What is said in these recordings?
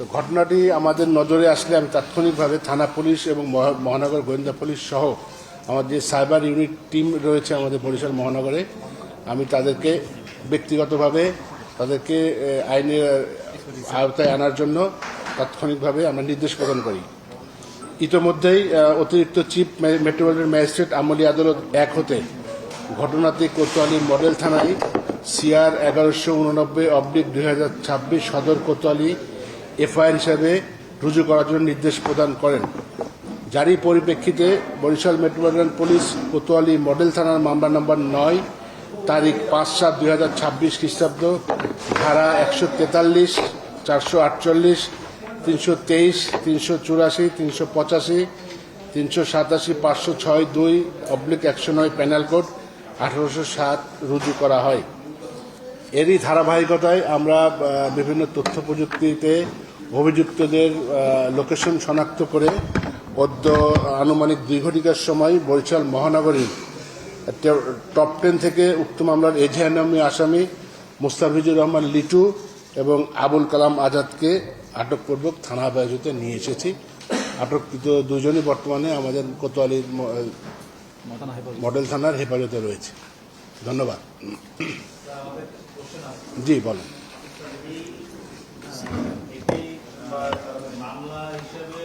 তো ঘটনাটি আমাদের নজরে আসলে আমি তাৎক্ষণিকভাবে থানা পুলিশ এবং মহানগর গোয়েন্দা পুলিশ সহ আমাদের যে সাইবার ইউনিট টিম রয়েছে আমাদের বরিশাল মহানগরে, আমি তাদেরকে ব্যক্তিগতভাবে তাদেরকে আইনের আওতায় আনার জন্য তাৎক্ষণিকভাবে আমরা নির্দেশ প্রদান করি। ইতোমধ্যেই অতিরিক্ত চিফ মেট্রোপলিটন ম্যাজিস্ট্রেট আমলি আদালত 1 হতে ঘটনাটি কোতোয়ালি মডেল থানায় CR 1189/2026 সদর কোতোয়ালি FIR হিসাবে রুজু করার জন্য নির্দেশ প্রদান করেন। যারই পরিপ্রেক্ষিতে Barishal metropolitan police Kotwali model থানার মামলা নম্বর 9 তারিখ 5/7/2026 খ্রিস্টাব্দ ধারা 143, 448, 323, 384, 385, 387, 506(2)/109 প্যানেল কোড 1807 রুজু করা হয়। এরই ধারাবাহিকতায় আমরা বিভিন্ন তথ্য প্রযুক্তিতে অভিযুক্তদের লোকেশন শনাক্ত করে আনুমানিক 2 ঘটিকার সময় বরিশাল মহানগরীর টপ 10 থেকে উক্ত মামলার এজাহারনামী আসামি মুস্তাফিজুর রহমান লিটু এবং আবুল কালাম আজাদকে আটকপূর্বক থানা হেফাজতে নিয়ে এসেছি। আটককৃত দুজনই বর্তমানে আমাদের কোতোয়ালির মডেল থানার হেফাজতে রয়েছে। ধন্যবাদ। জি বলেন। মামলা হিসেবে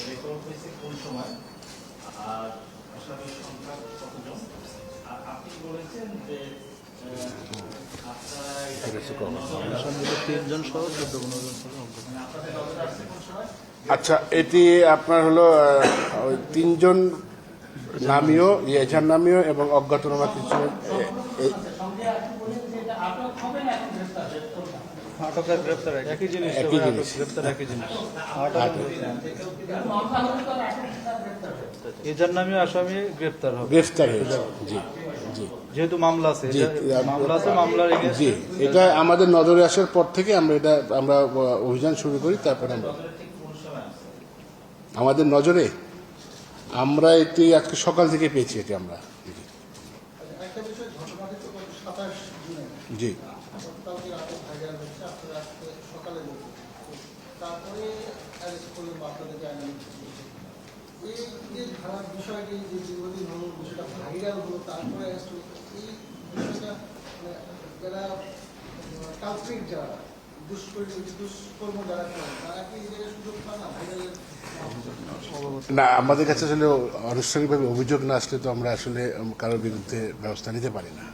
রেকর্ড হয়েছে কোন সময় আর আসামির সংখ্যা কতজন? আর আপনি বলেছেন যে আচ্ছা, এটি আপনার হলো 3 জন নামীয় এজাহার নামীয় এবং অজ্ঞাতনামা কিছু একই জিনিস। এজার নামীয় আসামি গ্রেফতার হয়েছে। জি জি, যেহেতু মামলা আছে মামলার জি, এটা আমাদের নজরে আসার পর থেকে আমরা অভিযান শুরু করি। তারপরে আমাদের নজরে আমরা এটি আজকে সকাল থেকে পেয়েছি। এটি আমরা জি না, আমাদের কাছে আসলে আনুষ্ঠানিকভাবে অভিযোগ না আসলে তো আমরা আসলে কারোর বিরুদ্ধে ব্যবস্থা নিতে পারি না।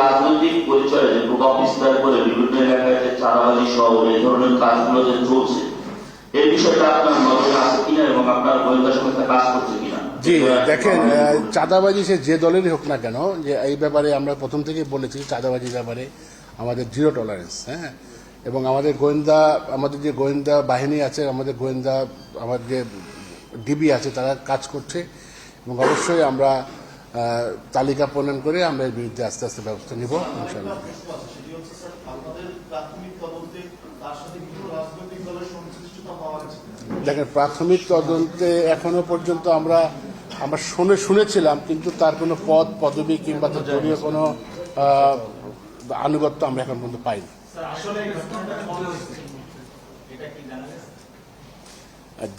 রাজনৈতিক পরিচয়ে যে প্রভাব বিস্তার করে বিভিন্ন এলাকায় যে চাঁদাবাজি সহ এই ধরনের কাজগুলো যে চলছে, এই বিষয়টা আপনার নজরে আছে কিনা এবং আপনার গোয়েন্দা সংস্থা কাজ করছে কিনা? জি দেখেন, চাঁদাবাজি সে যে দলেরই হোক না কেন, যে এই ব্যাপারে আমরা প্রথম থেকেই বলেছি চাঁদাবাজির ব্যাপারে আমাদের 0 টলারেন্স। হ্যাঁ, এবং আমাদের যে গোয়েন্দা বাহিনী আছে, আমাদের যে ডিবি আছে, তারা কাজ করছে এবং অবশ্যই আমরা তালিকা প্রণয়ন করে আমরা এর বিরুদ্ধে আস্তে আস্তে ব্যবস্থা নিব ইনশাআল্লাহ। দেখেন, প্রাথমিক তদন্তে এখনো পর্যন্ত আমরা শুনেছিলাম, কিন্তু তার কোনো পদবি কিংবা তার দলীয় কোনো আনুগত্য আমরা এখন পর্যন্ত পাইনি।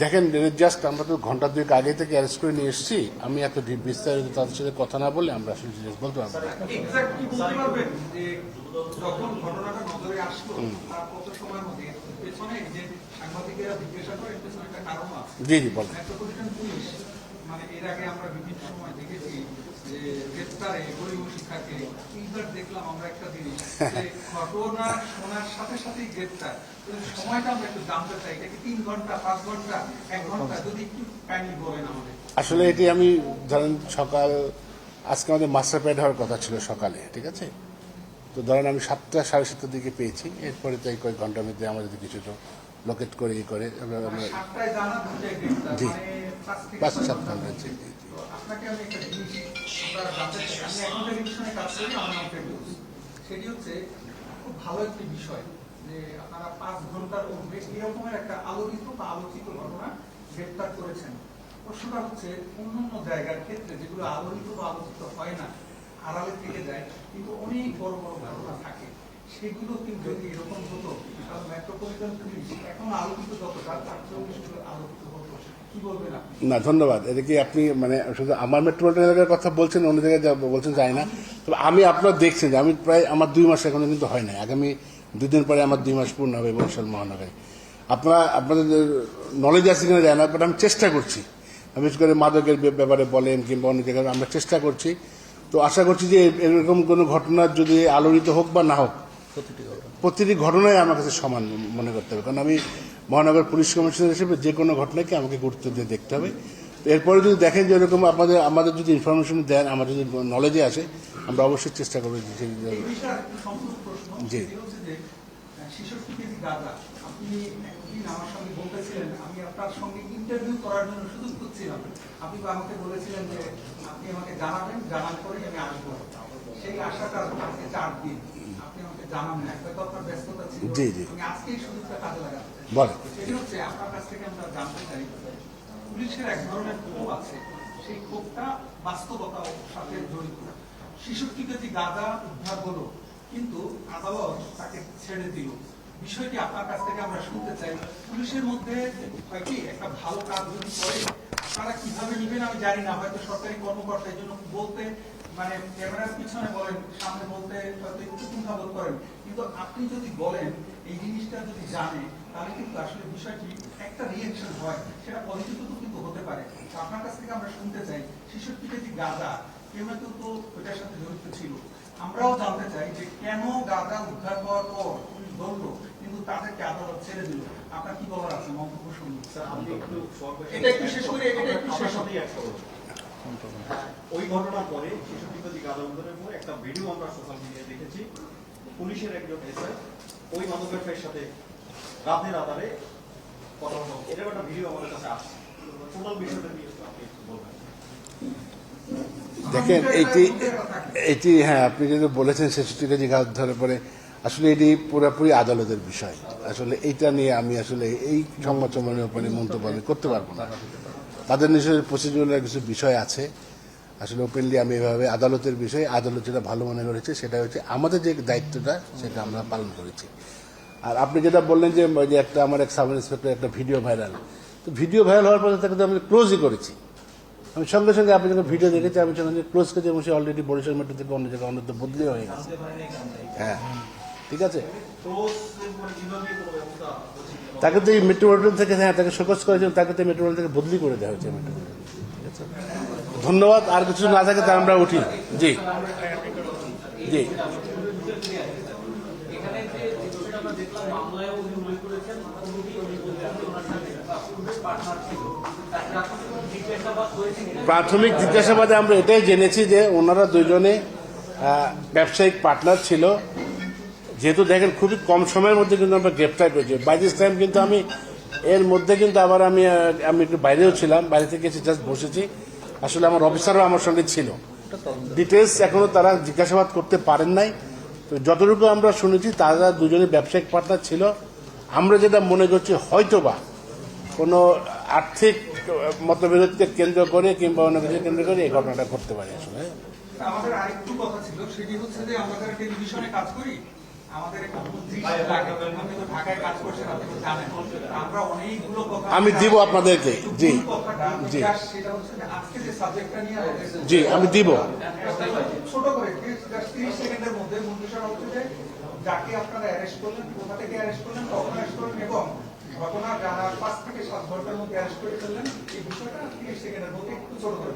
দেখেন, জাস্ট আমরা তো ঘন্টা 2 আগে থেকে অ্যারেস্ট করে নিয়ে এসেছি। আমি এত বিস্তারিত তাদের সাথে কথা না বলে আমরা আসলে জিনিস বলতে পারবো না। জি জি বলেন। মানে এর আগে আমরা বিভিন্ন সময় দেখেছি যে গ্রেফতারে গরিব শিক্ষাকে, এইবার দেখলাম আমরা একটা জিনিস যে ঘটনা শোনার সাথে সাথেই গ্রেফতার। সময়টা আমরা একটু জানতে চাই, এটা কি 3 ঘন্টা, 5 ঘন্টা, 1 ঘন্টা? যদি একটু কাইন্ডলি বলেন আমাদের। আসলে এটি আমি ধরেন আজকে আমাদের মাস্টার প্যাড হওয়ার কথা ছিল সকালে, ঠিক আছে? তো ধরেন আমি 7টা, 7:30টার দিকে পেয়েছি। এরপরে তো এই কয়েক ঘন্টার মধ্যে আমাদের কিছু তো লোকেট করে জি 5-7 ঘন্টা। জি জি। আপনাকে আমি একটা জিনিস জানতে চাই। আমি এখন টেলিভিশনে কাজ করি, আমার নাম ফেরদৌস। সেটি হচ্ছে খুব ভালো একটি বিষয় যে আপনারা 5 ঘন্টার মধ্যে এরকমের একটা আলোচিত ঘটনা গ্রেফতার করেছেন। প্রশ্নটা হচ্ছে অন্যান্য জায়গার ক্ষেত্রে যেগুলো আলোচিত বা আলোচিত হয় না, আড়ালে থেকে যায়, কিন্তু অনেক বড় বড় ঘটনা থাকে। সেগুলো কিন্তু যদি এরকম হতো, কারণ মেট্রোপলিটন পুলিশ এখন আলোকিত যতটা, তার চেয়েও বেশি আলোকিত হতো। কি বলবেন আপনি? না, ধন্যবাদ। এটা কি আপনি মানে শুধু আমার মেট্রোপলিটন এলাকার কথা বলছেন, অন্য জায়গায় বলছেন যায় না? তবে আমি আপনার দেখছেন যে আমি প্রায় আমার 2 মাস এখনো কিন্তু হয় নাই। আগামী 2 দিন পরে আমার 2 মাস পূর্ণ হবে বরিশাল মহানগরে। আপনাদের নলেজ আছে কিনা যায় না, বাট আমি চেষ্টা করছি। বিশেষ করে মাদকের ব্যাপারে বলেন কিংবা অন্য জায়গায় আমরা চেষ্টা করছি। তো আশা করছি যে এরকম কোনো ঘটনা যদি আলোড়িত হোক বা না হোক, প্রতিটি ঘটনাই আমার কাছে সমান মনে করতে হবে। কারণ আমি মহানগর পুলিশ কমিশনার হিসেবে যে কোনো ঘটনাকে আমাকে গুরুত্ব দিয়ে দেখতে হবে। তো এরপরে যদি দেখেন যে এরকম আমাদের যদি ইনফরমেশন দেন, আমার যদি নলেজে আসে, আমরা অবশ্যই চেষ্টা করবো। এই বিষয়ে আরেকটু সংক্ষিপ্ত প্রশ্ন, জি। সেটা হচ্ছে যে 66 কেজি গাঁজা আপনি একদিন আমার সঙ্গে বলতেছিলেন, আমি আপনার সঙ্গে ইন্টারভিউ করার জন্য সুযোগ খুঁজছিলাম। আপনি আমাকে বলেছিলেন যে আপনি আমাকে জানাবেন, জানার পরেই আমি আসবো। সেই আশাটা আজকে 4 দিন আপনি আমাকে জানান না, হয়তো আপনার ব্যস্ততা ছিল। জি, জি। আমি আজকে এই সুযোগটা কাজে লাগাতে চাই। বলেন। সেটি হচ্ছে আপনার কাছ থেকে আমরা জানতে চাই, পুলিশের এক ধরনের ক্ষোভ আছে, সেই ক্ষোভটা বাস্তবতার সাথে জড়িত। 66 কেজি গাঁজা উদ্ধার হলো, কিন্তু আদালত তাকে ছেড়ে দিল। বিষয়টি আপনার কাছ থেকে আমরা শুনতে চাই। পুলিশের মধ্যে হয় কি, একটা ভালো কাজ যদি করে আপনারা কিভাবে নিবেন আমি জানি না, হয়তো সরকারি কর্মকর্তার জন্য বলতে মানে ক্যামেরার পিছনে বলেন, সামনে বলতে হয়তো একটু কুণ্ঠাবোধ করেন, কিন্তু আপনি যদি বলেন, এই জিনিসটা যদি জানে, তাহলে কিন্তু আসলে বিষয়টি একটা রিয়েকশন হয়, সেটা পজিটিভ কিন্তু হতে পারে। তো আপনার কাছ থেকে আমরা শুনতে চাই, 66 কেজি গাঁজা কেউ না কেউ তো ওইটার সাথে জড়িত ছিল। আমরাও জানতে চাই যে কেন গাঁজা উদ্ধার হওয়ার পর পুলিশ ধরলো, কিন্তু তাদেরকে আদালত ছেড়ে দিল। আপনার কি বলার আছে? মন্তব্য শুনুন। এটা একটু শেষ করে, এটা একটু শেষ হবে। ওই ঘটনার পরে 66 কেজি গাঁজা উদ্ধারের পরে একটা ভিডিও আমরা সোশ্যাল মিডিয়ায় দেখেছি। পুলিশের একজন এসআই ওই মাদক ব্যবসায়ীর সাথে রাতের আধারে কথা বলছে। এরকম একটা ভিডিও আমাদের কাছে আসছে। টোটাল বিষয়টা নিয়ে আপনি একটু বলবেন। দেখেন, এটি হ্যাঁ, আপনি যেটা বলেছেন 66 কেজি গাছ ধরে পরে, আসলে এটি পুরোপুরি আদালতের বিষয়। আসলে এইটা নিয়ে আমি আসলে এই সংবাদ সম্মেলনের উপরে মন্তব্য আমি করতে পারবো না। তাদের নিজের প্রসিডিউরাল কিছু বিষয় আছে। আসলে ওপেনলি আমি এভাবে আদালতের বিষয়, আদালত যেটা ভালো মনে করেছে সেটা হচ্ছে আমাদের যে দায়িত্বটা সেটা আমরা পালন করেছি। আর আপনি যেটা বললেন যে একটা আমার এক সাব ইন্সপেক্টর একটা ভিডিও ভাইরাল, তো ভিডিও ভাইরাল হওয়ার পরে তাকে তো আমি ক্লোজই করেছি। আমি সঙ্গে সঙ্গে আপনি যখন ভিডিও দেখেছি আমি সঙ্গে ক্লোজ করেছি এবং সে অলরেডি বরিশাল মেট্রো থেকে অন্য জায়গায় অন্যত্র বদলি হয়ে গেছে। হ্যাঁ, ঠিক আছে। তাকে তো এই মেট্রোপলিটন থেকে, হ্যাঁ, তাকে শোকজ করেছেন, তাকে তো মেট্রোপলিটন থেকে বদলি করে দেওয়া হয়েছে মেট্রোপলিটন। ঠিক আছে, ধন্যবাদ। আর কিছু না থাকে তা আমরা উঠি। জি জি। এখানে যে বিষয়টা আমরা দেখলাম, মামলায় উনি উল্লেখ করেছেন পার্টনার ছিল, জিজ্ঞাসাবাদ হয়েছে কিনা? প্রাথমিক জিজ্ঞাসাবাদে আমরা এটাই জেনেছি যে ওনারা দুজনে ব্যবসায়িক পার্টনার ছিল। যেহেতু দেখেন খুবই কম সময়ের মধ্যে কিন্তু আমরা গ্রেপ্তার করেছি। বাই দিস টাইম কিন্তু আমি এর মধ্যে কিন্তু আবার আমি একটু বাইরেও ছিলাম, বাইরে থেকে এসে জাস্ট বসেছি। আসলে আমার অফিসারও আমার সঙ্গে ছিল। ডিটেলস এখনো তারা জিজ্ঞাসাবাদ করতে পারেন নাই। তো যতটুকু আমরা শুনেছি তারা দুজনে ব্যবসায়িক পার্টনার ছিল। আমরা যেটা মনে করছি হয়তোবা কোনো আর্থিক মতবিরোধকে কেন্দ্র করে কিংবা অন্য কিছু কেন্দ্র করে এই ঘটনাটা ঘটতে পারে। আসলে আমাদের আরেকটু কথা ছিল, সেটি হচ্ছে যে আমরা যারা টেলিভিশনে কাজ করি, আমাদের একটা বুদ্ধি লাগে। আপনি তো ঢাকায় কাজ করছেন, আপনি তো জানেন আমরা অনেকগুলো কথা আমি দিব আপনাদেরকে। জি জি সেটা হচ্ছে যে আজকে যে সাবজেক্টটা নিয়ে জি আমি দিব। ছোট করে 30 সেকেন্ডের মধ্যে মন্ত্রিসভা হচ্ছে যে যাকে আপনারা অ্যারেস্ট করলেন, কোথা থেকে অ্যারেস্ট করলেন, কখন অ্যারেস্ট করলেন এবং ঘটনা জানার 5 থেকে 7 ঘন্টার মধ্যে অ্যারেস্ট করে ফেললেন, এই বিষয়টা 30 সেকেন্ডের মধ্যে একটু ছোট করে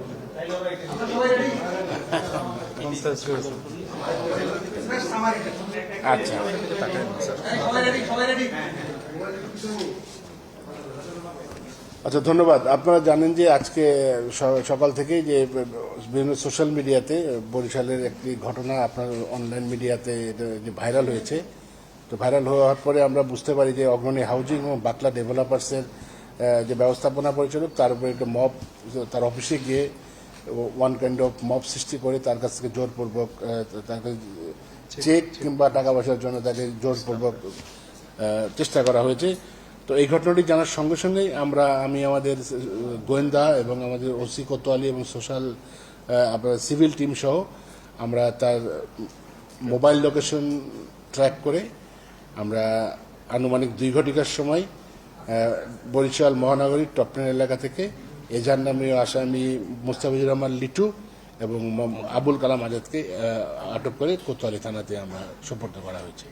বলবেন। আচ্ছা, আচ্ছা, ধন্যবাদ। আপনারা জানেন যে আজকে সকাল থেকেই যে বিভিন্ন সোশ্যাল মিডিয়াতে বরিশালের একটি ঘটনা আপনার অনলাইন মিডিয়াতে যে ভাইরাল হয়েছে। তো ভাইরাল হওয়ার পরে আমরা বুঝতে পারি যে অগ্রণী হাউজিং এবং বাকলা ডেভেলপার্সের যে ব্যবস্থাপনা পরিচালক তার উপরে একটা মব তার অফিসে গিয়ে ওয়ান কাইন্ড অফ মব সৃষ্টি করে তার কাছ থেকে জোরপূর্বক তাকে চেক কিংবা টাকা পয়সার জন্য তাকে জোরপূর্বক চেষ্টা করা হয়েছে। তো এই ঘটনাটি জানার সঙ্গে সঙ্গেই আমি আমাদের গোয়েন্দা এবং আমাদের ওসি কোতোয়ালি এবং সোশ্যাল আপনার সিভিল টিম সহ আমরা তার মোবাইল লোকেশন ট্র্যাক করে আমরা আনুমানিক 2 ঘটিকার সময় বরিশাল মহানগরীর টপটেন এলাকা থেকে এজার নামীয় আসামি মুস্তাফিজুর রহমান লিটু এবং আবুল কালাম আজাদকে আটক করে কোতোয়ালি থানাতে আমরা সোপর্দ করা হয়েছে।